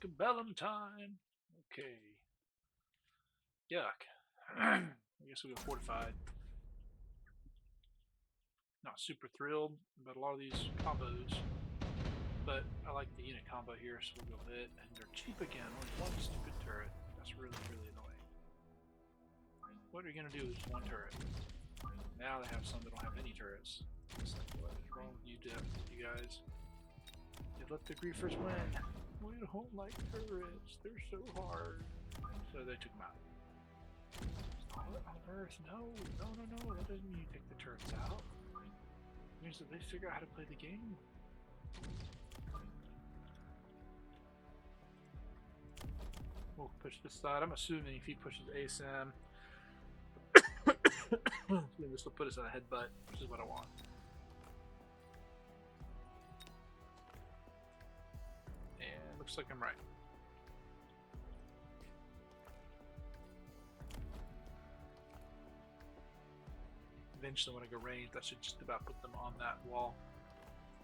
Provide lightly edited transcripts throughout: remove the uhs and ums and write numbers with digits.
Bellum time. Okay. Yuck. I guess we'll go fortified. Not super thrilled about a lot of these combos, but I like the unit combo here, so we'll go with it. And they're cheap again. Only one stupid turret. That's really, really annoying. What are you gonna do with one turret? Now they have some that don't have any turrets. It's like, what is wrong with you, you guys? You let the griefers win. We don't like turrets. They're so hard. So they took them out. What on earth? No. That doesn't mean you take the turrets out. It means that they figure out how to play the game. We'll push this side. I'm assuming if he pushes ASM, this will put us in a headbutt, which is what I want. And looks like I'm right. Eventually, when I go range, that should just about put them on that wall.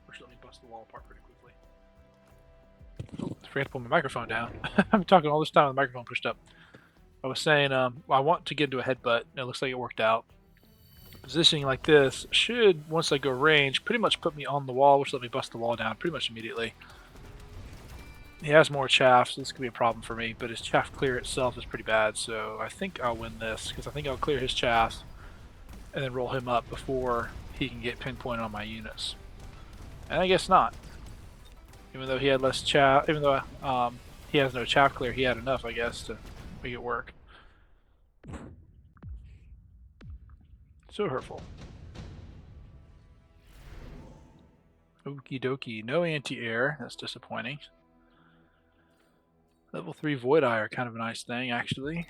Or should let me bust the wall apart pretty quickly. Oh, I forgot to pull my microphone down. I'm talking all this time with the microphone pushed up. I was saying, I want to get into a headbutt, and it looks like it worked out. Positioning like this should, once I go range, pretty much put me on the wall, which let me bust the wall down pretty much immediately. He has more chaff, so this could be a problem for me, but his chaff clear itself is pretty bad, so I think I'll win this, because I think I'll clear his chaff and then roll him up before he can get pinpoint on my units. And I guess not. Even though he had less chaff, even though he has no chaff clear, he had enough, I guess, to make it work. So hurtful. Okie dokie. No anti-air. That's disappointing. Level 3 Void Eye are kind of a nice thing, actually.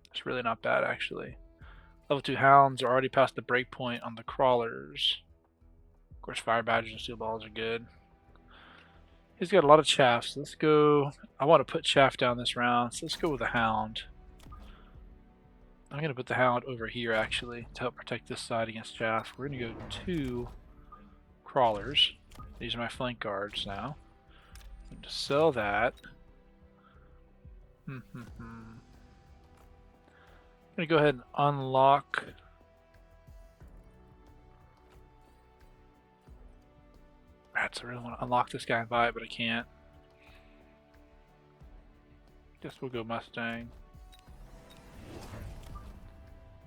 It's really not bad, actually. Level 2 Hounds are already past the breakpoint on the crawlers. Of course, Fire Badgers and Steel Balls are good. He's got a lot of chaff, so let's go. I want to put chaff down this round, so let's go with the Hound. I'm going to put the Hound over here, actually, to help protect this side against chaff. We're going to go 2 crawlers. These are my flank guards now. I'm going to sell that. I'm going to go ahead and unlock. Rats, I really want to unlock this guy and buy it, but I can't. Guess we'll go Mustang.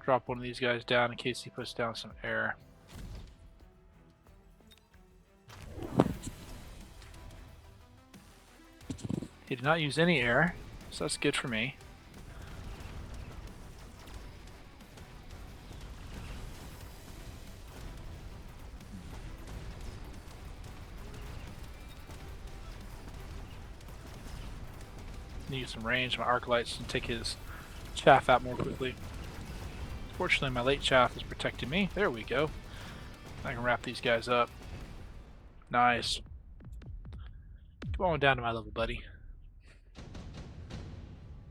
Drop one of these guys down in case he puts down some air. He did not use any air, so that's good for me. Need some range, my Arclights, and take his chaff out more quickly. Fortunately, my late chaff is protecting me. There we go. I can wrap these guys up. Nice. Come on down to my level, buddy.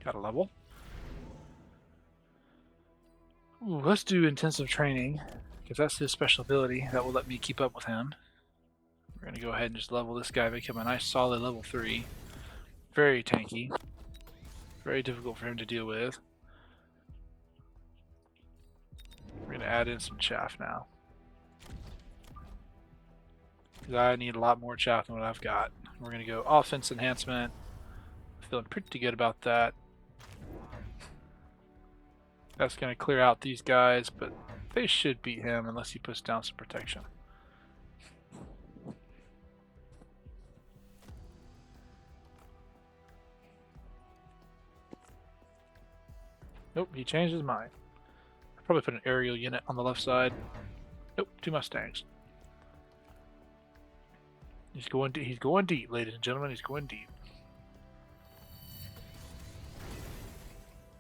Got a level. Ooh, let's do intensive training, because that's his special ability. That will let me keep up with him. We're going to go ahead and just level this guy, make him a nice solid level 3. Very tanky. Very difficult for him to deal with. We're going to add in some chaff now. Because I need a lot more chaff than what I've got. We're going to go offense enhancement. Feeling pretty good about that. That's going to clear out these guys, but they should beat him unless he puts down some protection. Nope, he changed his mind. I'll probably put an aerial unit on the left side. Nope, 2 Mustangs. He's going deep, ladies and gentlemen. He's going deep.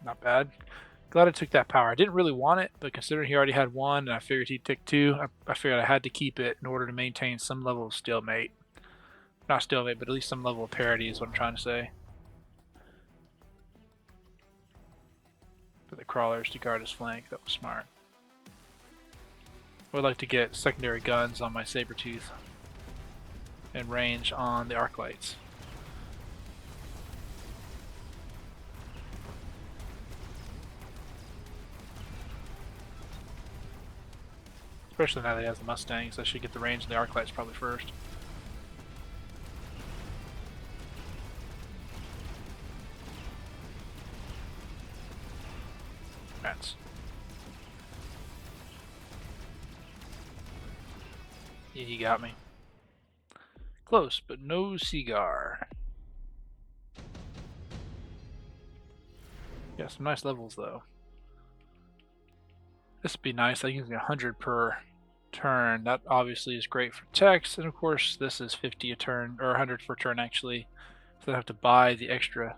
Not bad. Glad I took that power. I didn't really want it, but considering he already had 1 and I figured he'd take 2, I figured I had to keep it in order to maintain some level of stalemate. Not stalemate, but at least some level of parity is what I'm trying to say. For the crawlers to guard his flank, that was smart. I would like to get secondary guns on my Sabertooth. and range on the Arclights. Especially now that he has the Mustangs, I should get the range of the Arclights probably first. Rats. Yeah, he got me. Close, but no cigar. Yeah, some nice levels though. This would be nice. I can get 100 per turn. That obviously is great for text, and of course this is 50 a turn, or 100 per turn actually. So I don't have to buy the extra,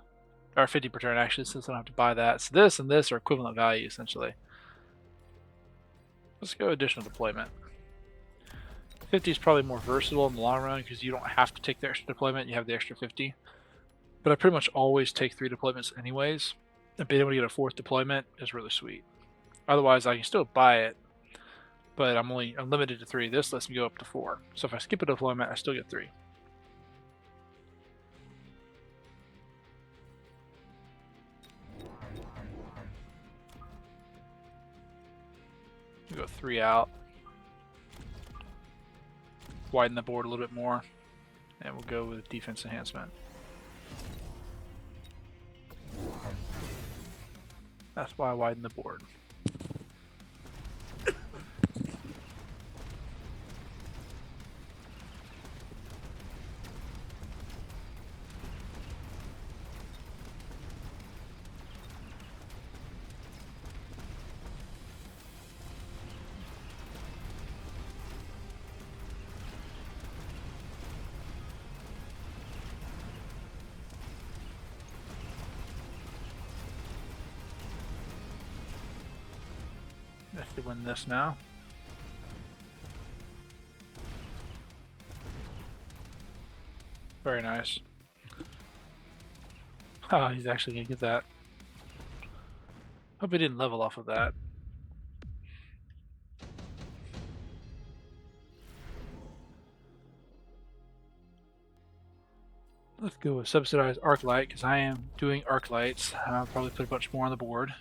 or 50 per turn actually, since I don't have to buy that. So this and this are equivalent value essentially. Let's go additional deployment. 50 is probably more versatile in the long run because you don't have to take the extra deployment, you have the extra 50. But I pretty much always take 3 deployments anyways, and being able to get a 4th deployment is really sweet. Otherwise I can still buy it, but I'm limited to 3. This lets me go up to 4. So if I skip a deployment, I still get 3. We'll go 3 out. Widen the board a little bit more, and we'll go with defense enhancement. That's why I widen the board. I have to win this now. Very nice. Oh, he's actually gonna get that. Hope he didn't level off of that. Let's go with subsidized Arclight, because I am doing Arclights. I'll probably put a bunch more on the board.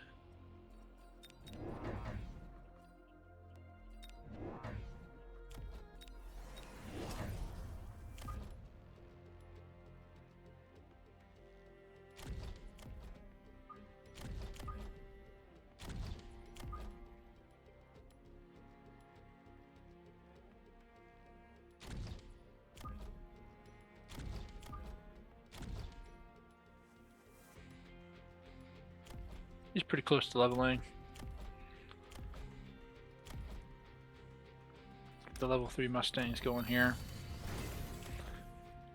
He's pretty close to leveling. Get the level 3 Mustangs going here.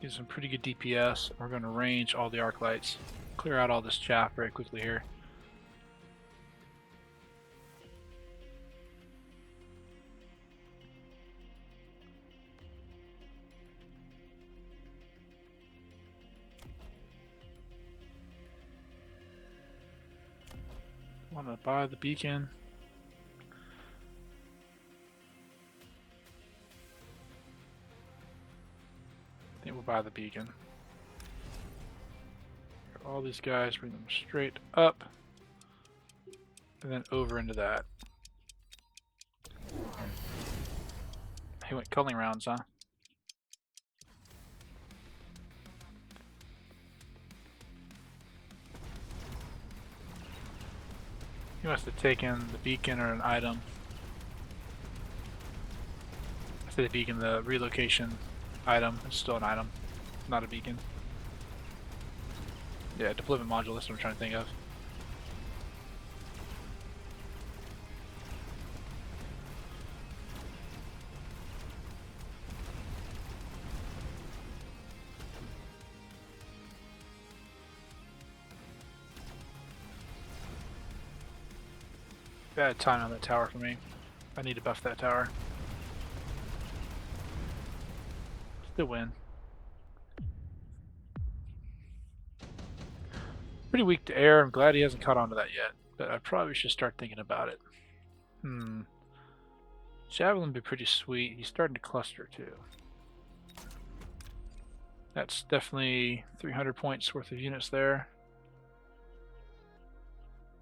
Get some pretty good DPS. We're going to range all the Arclights. Clear out all this chaff very quickly here. Want to buy the beacon. I think we'll buy the beacon. All these guys, bring them straight up, and then over into that. He went culling rounds, huh? He must have taken the beacon or an item. I say the beacon, the relocation item. It's still an item, not a beacon. Yeah, deployment module, that's what I'm trying to think of. Bad time on that tower for me. I need to buff that tower. Still win. Pretty weak to air. I'm glad he hasn't caught on to that yet, but I probably should start thinking about it. Javelin would be pretty sweet. He's starting to cluster too. That's definitely 300 points worth of units there.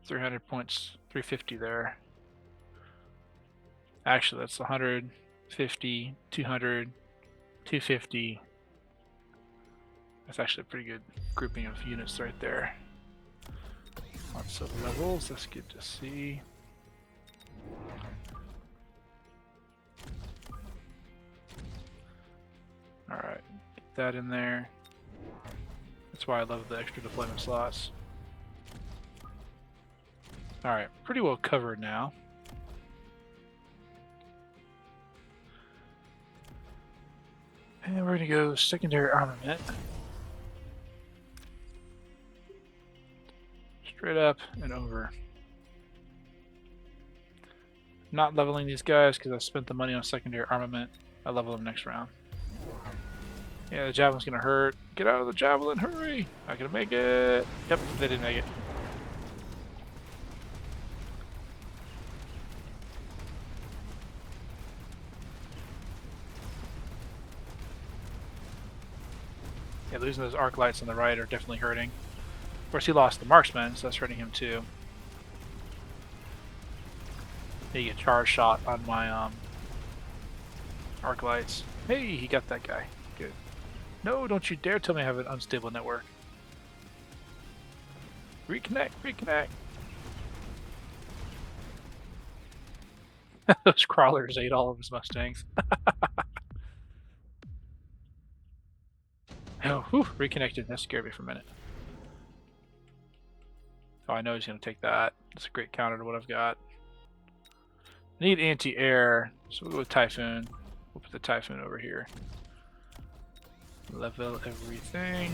300 points, 350 there. Actually, that's 150, 200, 250. That's actually a pretty good grouping of units right there. Lots of levels, that's good to see. Alright, get that in there. That's why I love the extra deployment slots. Alright, pretty well covered now. And we're going to go secondary armament. Straight up and over. Not leveling these guys because I spent the money on secondary armament. I level them next round. Yeah, the javelin's gonna hurt. Get out of the javelin, hurry! Not gonna make it. Yep, they didn't make it. Yeah, losing those Arclights on the right are definitely hurting. Of course, he lost the marksman, so that's hurting him too. He get charge shot on my Arclights. Hey, he got that guy. Good. No, don't you dare tell me I have an unstable network. Reconnect, reconnect. Those crawlers ate all of his Mustangs. Oh, whew, reconnected. That scared me for a minute. Oh, I know he's going to take that. That's a great counter to what I've got. I need anti-air, so we'll go with Typhoon. We'll put the Typhoon over here. Level everything.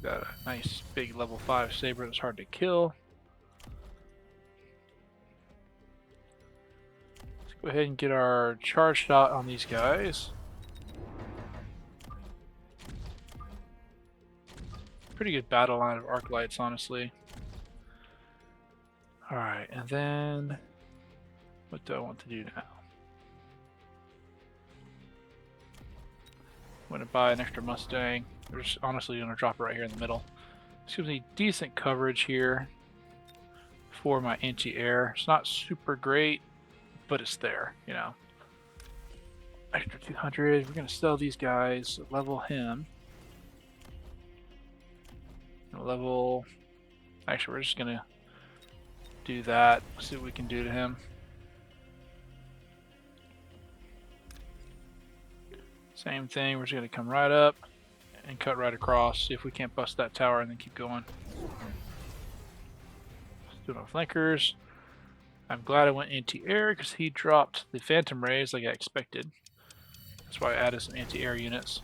Got a nice big level 5 Saber that's hard to kill. Let's go ahead and get our charge shot on these guys. Pretty good battle line of Arclights, honestly. Alright, and then what do I want to do now? I'm going to buy an extra Mustang. We're just honestly going to drop it right here in the middle. This gives me decent coverage here for my anti-air. It's not super great, but it's there, you know. Extra 200. We're going to sell these guys, level him. Level... Actually, we're just going to do that, see what we can do to him. Same thing, we're just going to come right up and cut right across, see if we can't bust that tower and then keep going. Let's do no flankers. I'm glad I went anti-air because he dropped the Phantom Rays like I expected. That's why I added some anti-air units.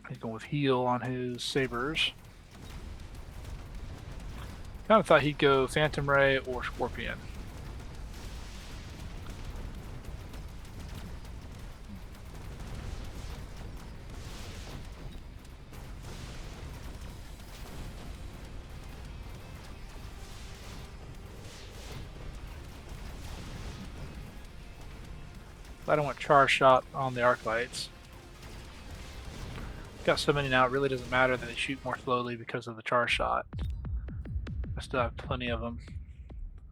He's going with heal on his Sabers. Kind of thought he'd go Phantom Ray or Scorpion. I don't want charge shot on the Arclights. Got so many now, it really doesn't matter that they shoot more slowly because of the charge shot. I still have plenty of them,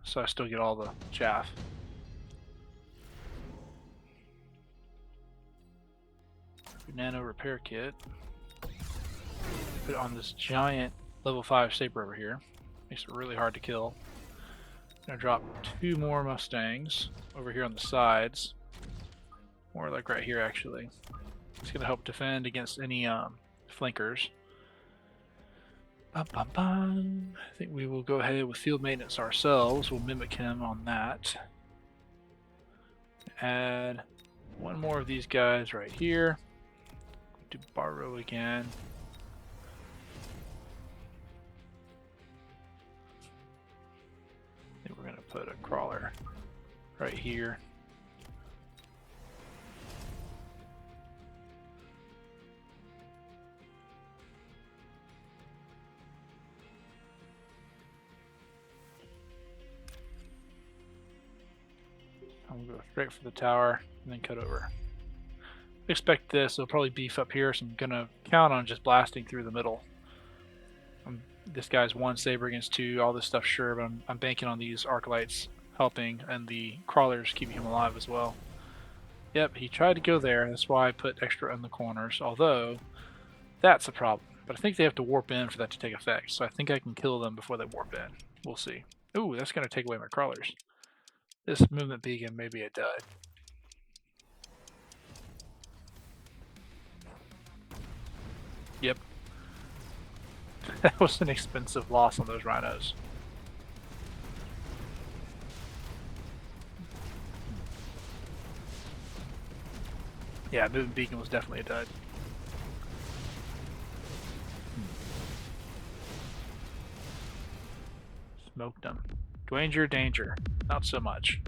so I still get all the chaff. Nano repair kit. Put it on this giant level 5 Saber over here. Makes it really hard to kill. I'm gonna drop 2 more Mustangs over here on the sides. More like right here, actually. It's gonna help defend against any flankers. I think we will go ahead with field maintenance ourselves. We'll mimic him on that. Add 1 more of these guys right here. Do borrow again. I think we're gonna put a crawler right here. I'm gonna go Straight for the tower, and then cut over. Expect this. It'll probably beef up here, so I'm gonna count on just blasting through the middle. This guy's 1 saber against 2, all this stuff, sure, but I'm banking on these Arclights helping, and the crawlers keeping him alive as well. Yep, he tried to go there. That's why I put extra in the corners, although that's a problem. But I think they have to warp in for that to take effect, so I think I can kill them before they warp in. We'll see. Ooh, that's going to take away my crawlers. This movement beacon may be a dud. Yep. That was an expensive loss on those rhinos. Yeah, movement beacon was definitely a dud. Smoked them. Dwanger, danger. Not so much.